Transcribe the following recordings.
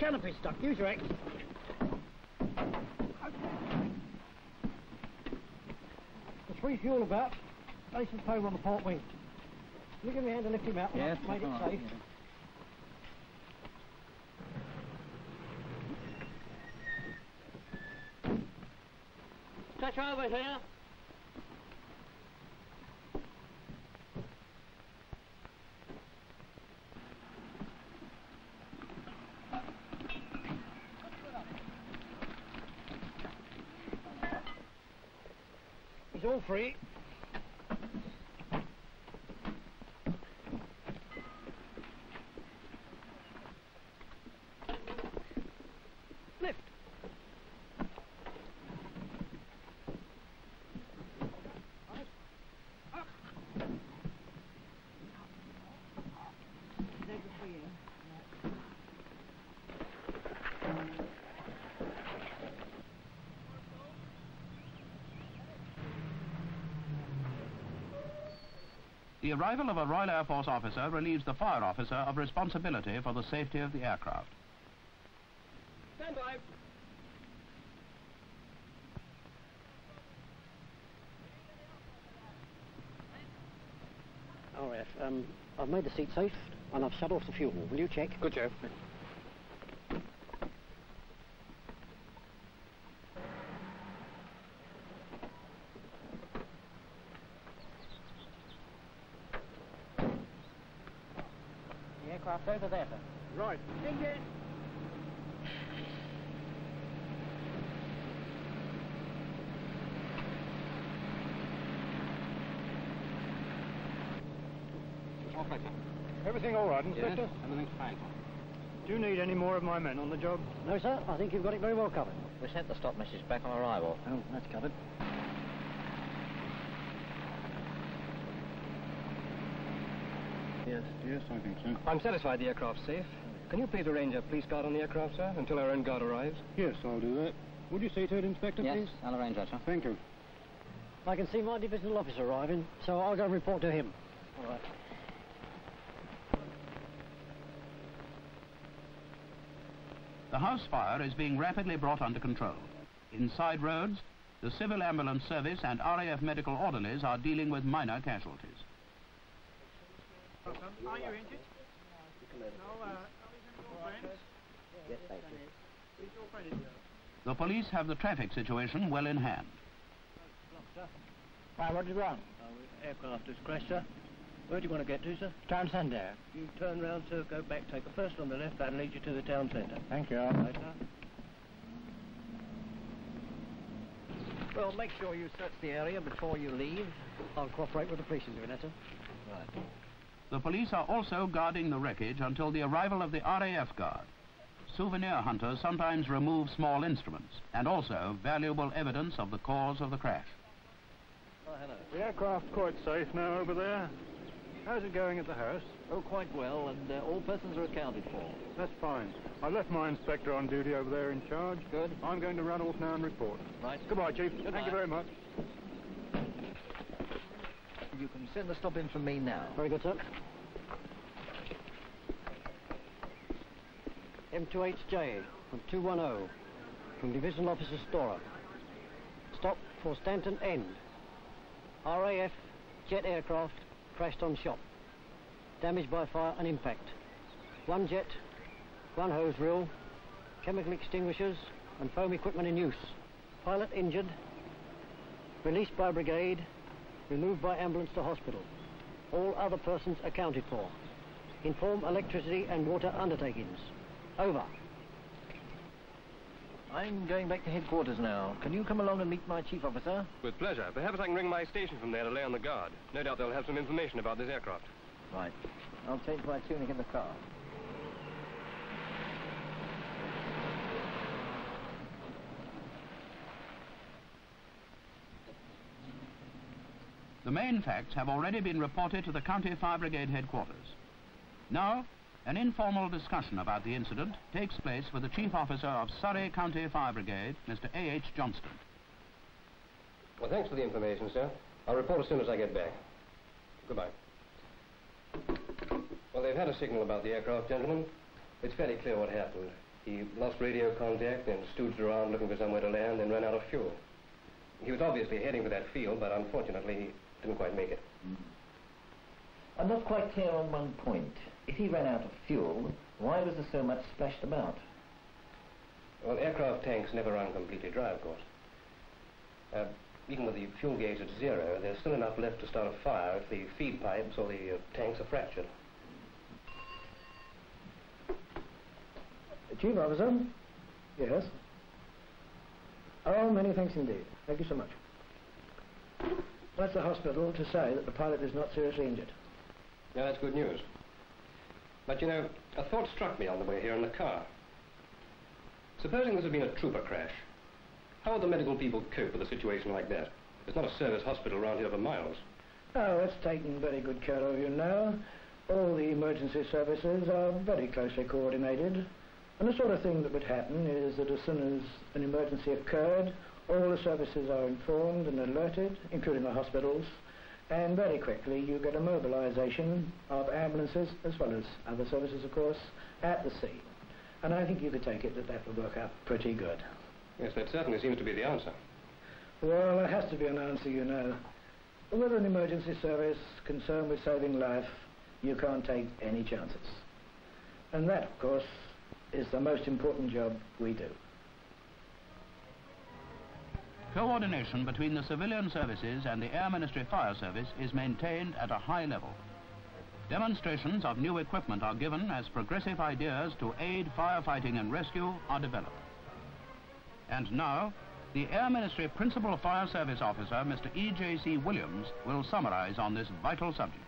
canopy's stuck. Use your axe. There's free fuel about. Place his pole on the port wing. You give me a hand to lift him out. Yes, Make it safe. Touch over here. He's all free. Lift. Up. There's the free end. The arrival of a Royal Air Force officer relieves the fire officer of responsibility for the safety of the aircraft. Stand by. RF, I've made the seat safe and I've shut off the fuel. Will you check? Good, Joe. The aircraft's over there, sir. Right. Engine. Everything all right, Inspector? Yes, everything's fine. Do you need any more of my men on the job? No, sir. I think you've got it very well covered. We sent the stop message back on arrival. Oh, that's covered. Yes, I think so. I'm satisfied the aircraft's safe. Can you please arrange a police guard on the aircraft, sir, until our own guard arrives? Yes, I'll do that. Would you see to it, Inspector, Yes, please? I'll arrange that, sir. Thank you. I can see my divisional officer arriving, so I'll go report to him. All right. The house fire is being rapidly brought under control. In side roads, the Civil Ambulance Service and RAF medical orderlies are dealing with minor casualties. Are you injured? No, Yes, thank you. The police have the traffic situation well in hand. Right, what did you want? Aircraft has crashed, sir. Where do you want to get to, sir? Town centre. You turn round, sir, go back, take the first on the left, that'll lead you to the town centre. Thank you. Right, sir. Well, make sure you search the area before you leave. I'll cooperate with the police in doing that, sir. Right. The police are also guarding the wreckage until the arrival of the RAF guard. Souvenir hunters sometimes remove small instruments and also valuable evidence of the cause of the crash. Oh, hello. The aircraft's quite safe now over there. How's it going at the house? Oh, quite well, and all persons are accounted for. That's fine. I left my inspector on duty over there in charge. Good. I'm going to run off now and report. Right. Goodbye, Chief. Goodbye. Thank you very much. You can send the stop in from me now. Very good, sir. M28J from 210 from Divisional Officer Storer. Stop for Stanton End. RAF jet aircraft crashed on shop. Damaged by fire and impact. One jet, one hose reel, chemical extinguishers and foam equipment in use. Pilot injured. Released by Brigade. Removed by ambulance to hospital. All other persons accounted for. Inform electricity and water undertakings. Over. I'm going back to headquarters now. Can you come along and meet my chief officer? With pleasure. Perhaps I can ring my station from there to lay on the guard. No doubt they'll have some information about this aircraft. Right. I'll change my tuning in the car. The main facts have already been reported to the County Fire Brigade headquarters. Now, an informal discussion about the incident takes place with the Chief Officer of Surrey County Fire Brigade, Mr. A.H. Johnston. Well, thanks for the information, sir. I'll report as soon as I get back. Goodbye. Well, they've had a signal about the aircraft, gentlemen. It's fairly clear what happened. He lost radio contact and stooged around looking for somewhere to land, then ran out of fuel. He was obviously heading for that field, but unfortunately he didn't quite make it. I'm not quite clear on one point. If he ran out of fuel, why was there so much splashed about? Well, aircraft tanks never run completely dry, of course. Even with the fuel gauge at 0, there's still enough left to start a fire if the feed pipes or the tanks are fractured. Chief Officer? Yes? Oh, many thanks indeed. Thank you so much. That's the hospital to say that the pilot is not seriously injured. Yeah, that's good news. But, you know, a thought struck me on the way here in the car. Supposing this had been a trooper crash, how would the medical people cope with a situation like that? There's not a service hospital around here for miles. Oh, it's taken very good care of, you know. All the emergency services are very closely coordinated. And the sort of thing that would happen is that as soon as an emergency occurred, all the services are informed and alerted, including the hospitals, and very quickly you get a mobilization of ambulances, as well as other services, of course, at the scene. And I think you could take it that that would work out pretty good. Yes, that certainly seems to be the answer. Well, there has to be an answer, you know. With an emergency service concerned with saving life, you can't take any chances. And that, of course, is the most important job we do. Coordination between the civilian services and the Air Ministry Fire Service is maintained at a high level. Demonstrations of new equipment are given as progressive ideas to aid firefighting and rescue are developed. And now, the Air Ministry Principal Fire Service Officer, Mr. E.J.C. Williams, will summarize on this vital subject.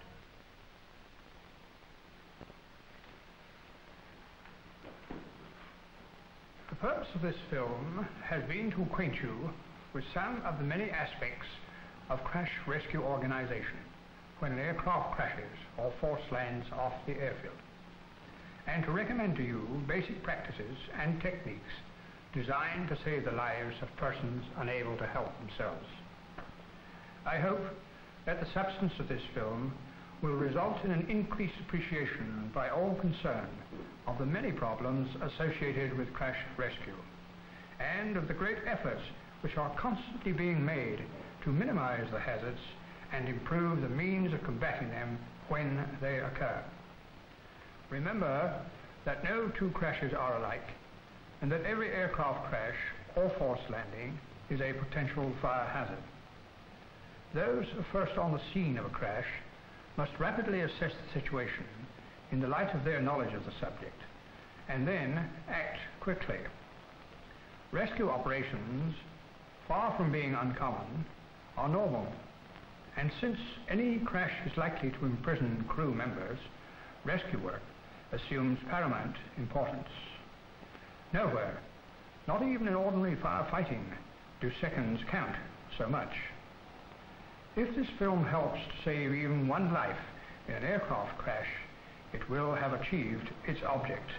The purpose of this film has been to acquaint you with some of the many aspects of crash rescue organization when an aircraft crashes or force lands off the airfield, and to recommend to you basic practices and techniques designed to save the lives of persons unable to help themselves. I hope that the substance of this film will result in an increased appreciation by all concerned of the many problems associated with crash rescue, and of the great efforts which are constantly being made to minimize the hazards and improve the means of combating them when they occur. Remember that no two crashes are alike, and that every aircraft crash or forced landing is a potential fire hazard. Those first on the scene of a crash must rapidly assess the situation in the light of their knowledge of the subject, and then act quickly. Rescue operations, far from being uncommon, are normal, and since any crash is likely to imprison crew members, rescue work assumes paramount importance. Nowhere, not even in ordinary firefighting, do seconds count so much. If this film helps to save even one life in an aircraft crash, it will have achieved its object.